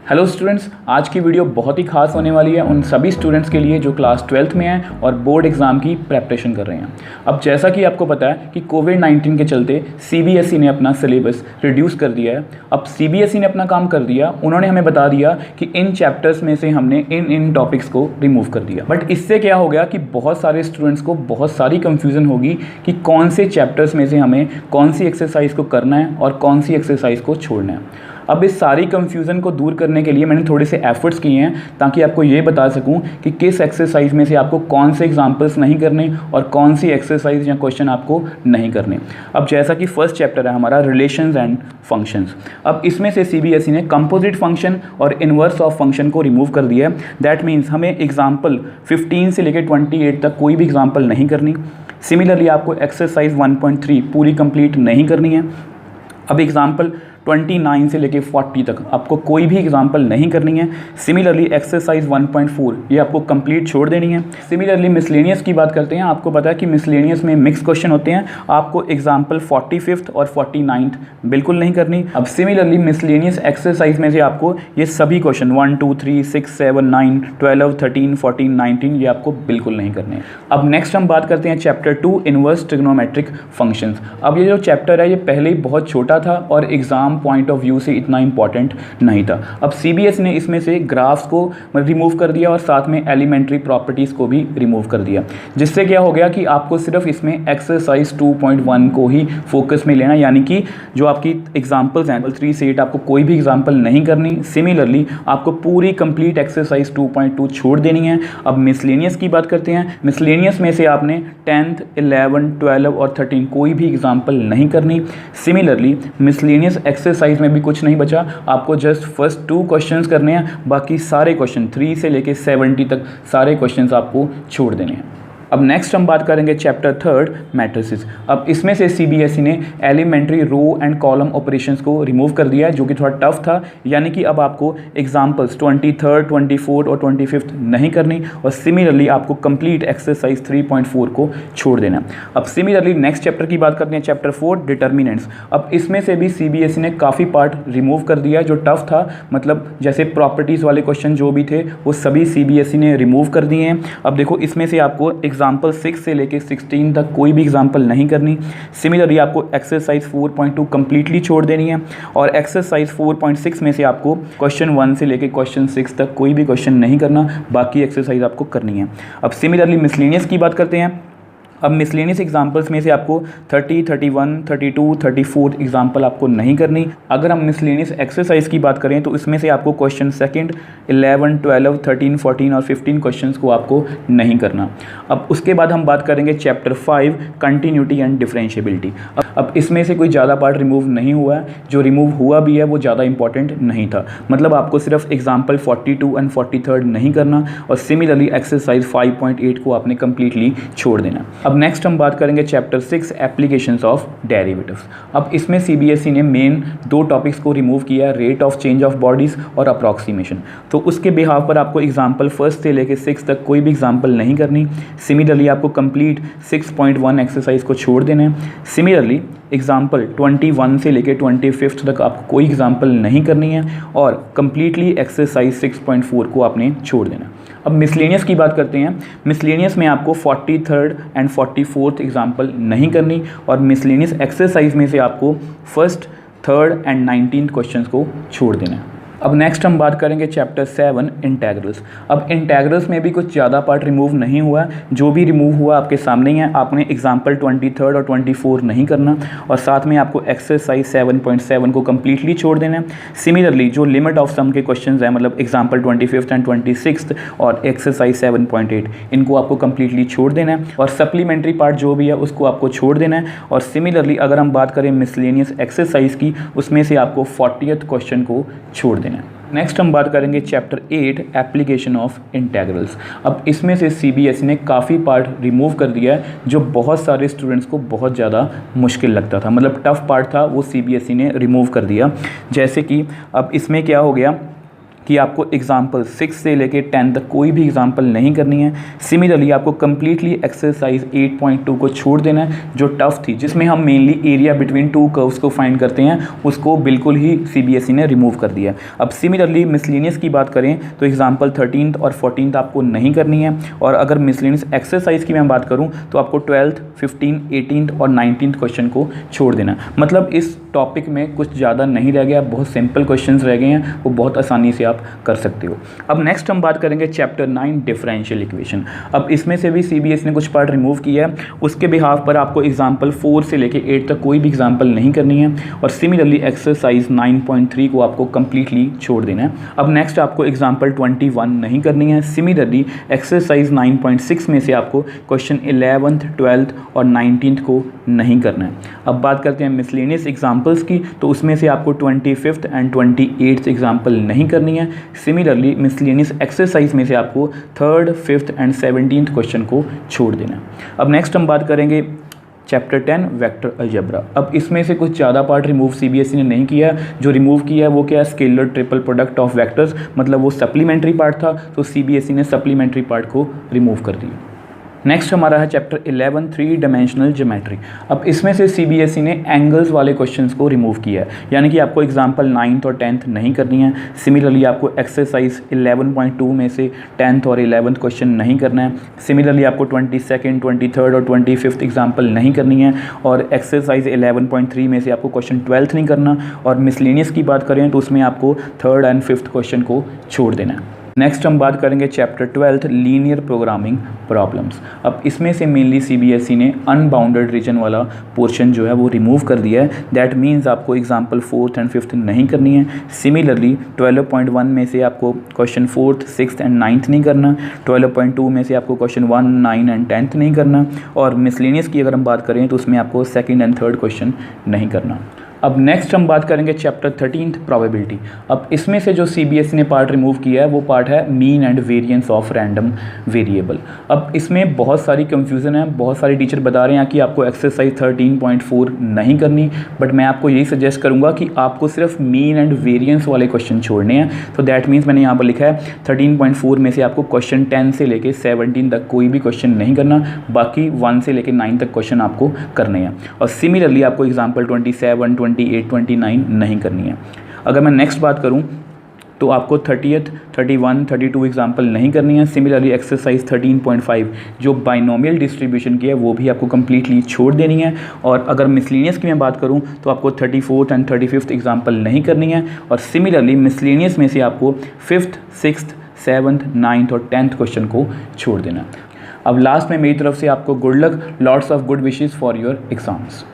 Hello students, आज की video बहुत ही खास होने वाली है उन सभी स्टूडेंट्स के लिए जो क्लास 12th में हैं और बोर्ड एग्ज़ाम की प्रेपरेशन कर रहे हैं। अब जैसा कि आपको पता है कि कोविड-19 के चलते सीबीएसई ने अपना सिलेबस रिड्यूस कर दिया है। अब सीबीएसई ने अपना काम कर दिया, उन्होंने हमें बता दिया कि इन चैप्टर्स में से हमने इन टॉपिक्स को रिमूव कर दिया। बट इससे क्या हो गया कि बहुत सारे स्टूडेंट्स को बहुत सारी कन्फ्यूज़न होगी कि कौन से चैप्टर्स में से हमें कौन सी एक्सरसाइज को करना है और कौन सी एक्सरसाइज को छोड़ना है। अब इस सारी कन्फ्यूज़न को दूर करने के लिए मैंने थोड़े से एफर्ट्स किए हैं ताकि आपको ये बता सकूं कि किस एक्सरसाइज में से आपको कौन से एग्जांपल्स नहीं करने और कौन सी एक्सरसाइज या क्वेश्चन आपको नहीं करने। अब जैसा कि फर्स्ट चैप्टर है हमारा रिलेशंस एंड फंक्शंस। अब इसमें से सीबीएसई ने कंपोजिट फंक्शन और इनवर्स ऑफ फंक्शन को रिमूव कर दिया है। दैट मीन्स हमें एग्जाम्पल 15 से लेकर 28 तक कोई भी एग्जाम्पल नहीं करनी। सिमिलरली आपको एक्सरसाइज 1.3 पूरी कंप्लीट नहीं करनी है। अब एग्जाम्पल 29 से लेके 40 तक आपको कोई भी एग्जाम्पल नहीं करनी है। सिमिलरली एक्सरसाइज 1.4 ये आपको कंप्लीट छोड़ देनी है। सिमिलरली मिसलेनियस की बात करते हैं। आपको पता है कि मिसलेनियस में मिक्स क्वेश्चन होते हैं, आपको एग्जाम्पल 45th और 49th बिल्कुल नहीं करनी। अब सिमिलरली मिसलेनियस एक्सरसाइज में से आपको ये सभी क्वेश्चन 1, 2, 3, 6, 7, 9, 12, 13, 14, 19 ये आपको बिल्कुल नहीं करने हैं। अब नेक्स्ट हम बात करते हैं चैप्टर 2 इनवर्स ट्रिग्नोमेट्रिक फंक्शंस। अब ये जो चैप्टर है ये पहले ही बहुत छोटा था और एग्जाम पॉइंट ऑफ व्यू से इतना इंपॉर्टेंट नहीं था। अब सीबीएस ने इसमें से ग्राफ्स को रिमूव कर दिया और साथ में एलिमेंट्री प्रॉपर्टीज़ को भी रिमूव कर दिया, जिससे क्या हो गया कि आपको सिर्फ इसमें एक्सरसाइज 2.1 को ही फोकस में लेना, यानी कि जो आपकी एग्जाम्पल्स हैं 3 से 8 आपको कोई भी एग्जाम्पल नहीं करनी। सिमिलरली आपको पूरी कंप्लीट एक्सरसाइज 2.2 छोड़ देनी है। अब मिसलेनियस की बात करते हैं। मिसलेनियस में से आपने 10th, 11, 12 और 13 कोई भी एग्जाम्पल नहीं करनी। सिमिलरली मिसलेनियस एक्सरसाइज में भी कुछ नहीं बचा, आपको जस्ट फर्स्ट 2 क्वेश्चंस करने हैं, बाकी सारे क्वेश्चन 3 से लेके 70 तक सारे क्वेश्चंस आपको छोड़ देने हैं। अब नेक्स्ट हम बात करेंगे चैप्टर 3 मैट्रिसेस। अब इसमें से सीबीएसई ने elementary row and column operations को रिमूव कर दिया है, जो कि थोड़ा टफ था। यानी कि अब आपको एग्जाम्पल्स 23, 24 और 25 नहीं करनी और सिमिलरली आपको कंप्लीट एक्सरसाइज 3.4 को छोड़ देना। अब सिमिलरली नेक्स्ट चैप्टर की बात करते हैं, चैप्टर 4 डिटर्मिनेंट्स। अब इसमें से भी सीबीएसई ने काफ़ी पार्ट रिमूव कर दिया जो टफ था, मतलब जैसे प्रॉपर्टीज़ वाले क्वेश्चन जो भी थे वो सभी सीबीएसई ने रिमूव कर दिए हैं। अब देखो इसमें से आपको एग्जाम्पल 6 से लेके 16 तक कोई भी एग्जाम्पल नहीं करनी। सिमिलरली आपको एक्सरसाइज 4.2 कंप्लीटली छोड़ देनी है और एक्सरसाइज 4.6 में से आपको क्वेश्चन 1 से लेके क्वेश्चन 6 तक कोई भी क्वेश्चन नहीं करना, बाकी एक्सरसाइज आपको करनी है। अब सिमिलरली मिसलेनियस की बात करते हैं। अब मिसलेनियस एग्जाम्पल्स में से आपको 30, 31, 32, 34 एग्जाम्पल आपको नहीं करनी। अगर हम मिसलेनियस एक्सरसाइज की बात करें तो इसमें से आपको क्वेश्चन 2, 11, 12, 13, 14 और 15 क्वेश्चंस को आपको नहीं करना। अब उसके बाद हम बात करेंगे चैप्टर 5 कंटिन्यूटी एंड डिफरेंशिएबिलिटी। अब इसमें से कोई ज़्यादा पार्ट रिमूव नहीं हुआ है, जो रिमूव हुआ भी है वो ज़्यादा इंपॉर्टेंट नहीं था, मतलब आपको सिर्फ एग्जाम्पल 42 एंड 43 नहीं करना और सिमिलरली एक्सरसाइज 5.8 को आपने कम्प्लीटली छोड़ देना। अब नेक्स्ट हम बात करेंगे चैप्टर 6 एप्लीकेशंस ऑफ डेरिवेटिव्स। अब इसमें सीबीएसई ने मेन 2 टॉपिक्स को रिमूव किया है, rate of change of bodies और अप्रॉक्सीमेशन। तो उसके बिहाव पर आपको एग्जाम्पल 1 से लेकर 6 तक कोई भी एग्जाम्पल नहीं करनी। सिमिलरली आपको कंप्लीट 6.1 एक्सरसाइज को छोड़ देना है। सिमिलरली एग्जाम्पल 21 से लेकर 25 तक आपको कोई एग्जाम्पल नहीं करनी है और कंप्लीटली एक्सरसाइज 6.4 को आपने छोड़ देना। अब मिसलेनियस की बात करते हैं। मिसलेनियस में आपको 43rd एंड 44th एग्जाम्पल नहीं करनी और मिसलेनियस एक्सरसाइज में से आपको 1st, 3rd and 19th questions को छोड़ देना है। अब नेक्स्ट हम बात करेंगे चैप्टर 7 इंटेग्रल्स। अब इंटेग्रल्स में भी कुछ ज़्यादा पार्ट रिमूव नहीं हुआ, जो भी रिमूव हुआ आपके सामने ही है। आपने एग्जाम्पल 23 और 24 नहीं करना और साथ में आपको एक्सरसाइज 7.7 को कम्प्लीटली छोड़ देना है। सिमिलरली जो लिमिट ऑफ सम के क्वेश्चंस हैं, मतलब एग्जाम्पल 25 एंड 26 और एक्सरसाइज 7.8 इनको आपको कम्प्लीटली छोड़ देना है और सप्लीमेंट्री पार्ट जो भी है उसको आपको छोड़ देना है। और सिमिलरली अगर हम बात करें मिसलेनियस एक्सरसाइज की, उसमें से आपको 40th क्वेश्चन को छोड़ देना है। नेक्स्ट हम बात करेंगे चैप्टर 8 एप्लीकेशन ऑफ इंटेग्रल्स। अब इसमें से सीबीएसई ने काफ़ी पार्ट रिमूव कर दिया है जो बहुत सारे स्टूडेंट्स को बहुत ज़्यादा मुश्किल लगता था, मतलब टफ पार्ट था, वो सीबीएसई ने रिमूव कर दिया। जैसे कि अब इसमें क्या हो गया कि आपको एग्जाम्पल 6 से लेके 10 तक कोई भी एग्जाम्पल नहीं करनी है। सिमिलरली आपको कम्प्लीटली एक्सरसाइज 8.2 को छोड़ देना है, जो टफ थी, जिसमें हम mainly area between two curves को फाइंड करते हैं, उसको बिल्कुल ही CBSE ने रिमूव कर दिया। अब सिमिलरली मिसलेनियस की बात करें तो एग्जाम्पल 13th और 14th आपको नहीं करनी है। और अगर मिसलेनियस एक्सरसाइज की मैं बात करूँ तो आपको 12th, 15th, 18th और 19th क्वेश्चन को छोड़ देना। मतलब इस टॉपिक में कुछ ज़्यादा नहीं रह गया, बहुत सिंपल क्वेश्चंस रह गए हैं, वो बहुत आसानी से आप कर सकते हो। अब नेक्स्ट हम बात करेंगे चैप्टर 9 डिफरेंशियल इक्वेशन। अब इसमें से भी CBSE ने कुछ पार्ट रिमूव किया है, उसके बिहाफ पर आपको एग्जाम्पल 4 से लेके 8 तक कोई भी एग्जाम्पल नहीं करनी है। और सिमिलरली एक्सरसाइज 9.3 को आपको कंप्लीटली छोड़ देना है। अब नेक्स्ट आपको एग्जाम्पल 21 नहीं करनी है। सिमिलरली एक्सरसाइज 9.6 में से आपको क्वेश्चन 11th, 12th और 19th को नहीं करना है। अब बात करते हैं मिसलेनियस एग्जाम्पल्स की, तो उसमें से आपको 25th एंड 28th एग्जाम्पल नहीं करनी है। सिमिलरली मिसलेनियस एक्सरसाइज में से आपको 3rd, 5th and 17th question को छोड़ देना है। अब नेक्स्ट हम बात करेंगे चैप्टर 10 वेक्टर अलजेब्रा। अब इसमें से कुछ ज़्यादा पार्ट रिमूव CBSE ने नहीं किया। जो रिमूव किया है वो क्या है, scalar triple product of vectors, मतलब वो सप्लीमेंट्री पार्ट था, तो CBSE ने सप्लीमेंट्री पार्ट को रिमूव कर दिया। नेक्स्ट हमारा है चैप्टर 11 3 डायमेंशनल ज्योमेट्री। अब इसमें से CBSE ने एंगल्स वाले क्वेश्चंस को रिमूव किया है, यानी कि आपको एग्जाम्पल 9th और 10th नहीं करनी है। सिमिलरली आपको एक्सरसाइज 11.2 में से 10th और 11th क्वेश्चन नहीं करना है। सिमिलरली आपको 22nd, 23rd और 25th एग्जाम्पल नहीं करनी है। और एक्सरसाइज 11.3 में से आपको क्वेश्चन 12th नहीं करना। और मिसलेनियस की बात करें तो उसमें आपको 3rd एंड 5th क्वेश्चन को छोड़ देना है। नेक्स्ट हम बात करेंगे चैप्टर 12 लीनियर प्रोग्रामिंग प्रॉब्लम्स। अब इसमें से मेनली CBSE ने अनबाउंडेड रीजन वाला पोर्शन जो है वो रिमूव कर दिया है। दैट मीन्स आपको एग्जाम्पल 4th एंड 5th नहीं करनी है। सिमिलरली 12.1 में से आपको question 4th, 6th and 9th नहीं करना। 12.2 में से आपको क्वेश्चन 1, 9 एंड 10th नहीं करना। और मिसलेनियस की अगर हम बात करें तो उसमें आपको 2nd एंड 3rd क्वेश्चन नहीं करना। अब नेक्स्ट हम बात करेंगे चैप्टर 13 प्रोबेबिलिटी। अब इसमें से जो CBSE ने पार्ट रिमूव किया है वो पार्ट है mean and variance of random variable. अब इसमें बहुत सारी कंफ्यूजन है, बहुत सारे टीचर बता रहे हैं कि आपको एक्सरसाइज 13.4 नहीं करनी, बट मैं आपको यही सजेस्ट करूंगा कि आपको सिर्फ मीन एंड वेरिएंस वाले क्वेश्चन छोड़ने हैं। तो दैट मीन्स मैंने यहाँ पर लिखा है 13.4 में से आपको क्वेश्चन 10 से लेके 17 तक कोई भी क्वेश्चन नहीं करना, बाकी 1 से लेके 9 तक क्वेश्चन आपको करने हैं। और सिमिलरली आपको एग्जाम्पल 27, 28, 29 नहीं करनी है। अगर मैं नेक्स्ट बात करूं तो आपको 30th, 31, 32 एग्जाम्पल नहीं करनी है। सिमिलरली एक्सरसाइज 13.5 जो बाइनोमियल डिस्ट्रीब्यूशन की है वो भी आपको कम्प्लीटली छोड़ देनी है। और अगर मिसलेनियस की मैं बात करूं तो आपको 34th एंड 35th एग्जाम्पल नहीं करनी है। और सिमिलरली मिसलेनियस में से आपको 5th, 6th, 7th, 9th और 10th क्वेश्चन को छोड़ देना। अब लास्ट में मेरी तरफ से आपको good luck, lots of good wishes for your exams.